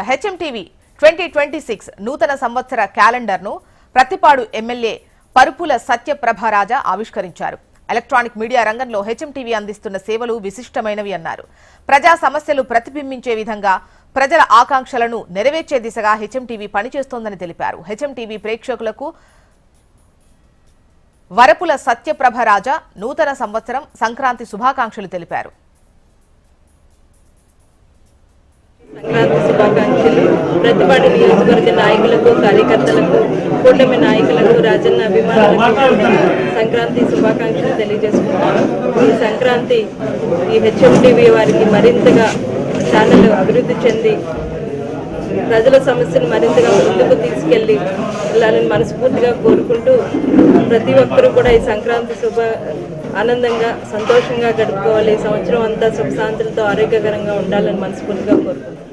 HMTV 2026 నూతన సంవత్సర క్యాలెండర్ను Prathipadu MLA పరుపుల సత్యప్రభరాజా ఆవిష్కరించారు. ఎలక్ట్రానిక్ మీడియా రంగంలో హెచ్ఎంటీవీ అందిస్తున్న సేవలు విశిష్టమైనవి అన్నారు. ప్రజా సమస్యలు ప్రతిబింబించే విధంగా ప్రజల ఆకాంక్షలను నెరవేర్చే దిశగా హెచ్ఎంటీవీ పనిచేస్తోందని తెలిపారు. హెచ్ఎంటీవీ ప్రేక్షకులకు వరపుల సత్యప్రభరాజా నూతన సంవత్సరం సంక్రాంతి శుభాకాంక్షలు తెలిపారు. సంక్రాంతి శుభాకాంక్షలు ప్రతిపాడు నియోజకవర్గ నాయకులకు, కార్యకర్తలకు, కూటమి నాయకులకు, రాజన్న అభిమానులకు సంక్రాంతి శుభాకాంక్షలు తెలియజేసుకుంటున్నాను. ఈ సంక్రాంతి ఈ హెచ్ఎంటీవీ వారికి మరింతగా ఛానల్ అభివృద్ధి చెంది ప్రజల సమస్యను మరింతగా ముందుకు తీసుకెళ్లి వెళ్ళాలని మనస్ఫూర్తిగా కోరుకుంటూ ప్రతి ఒక్కరూ కూడా ఈ సంక్రాంతి ఆనందంగా సంతోషంగా గడుపుకోవాలి. ఈ సంవత్సరం అంతా సుఖశాంతులతో ఆరోగ్యకరంగా ఉండాలని మనస్ఫూర్తిగా కోరుకుంటున్నాను.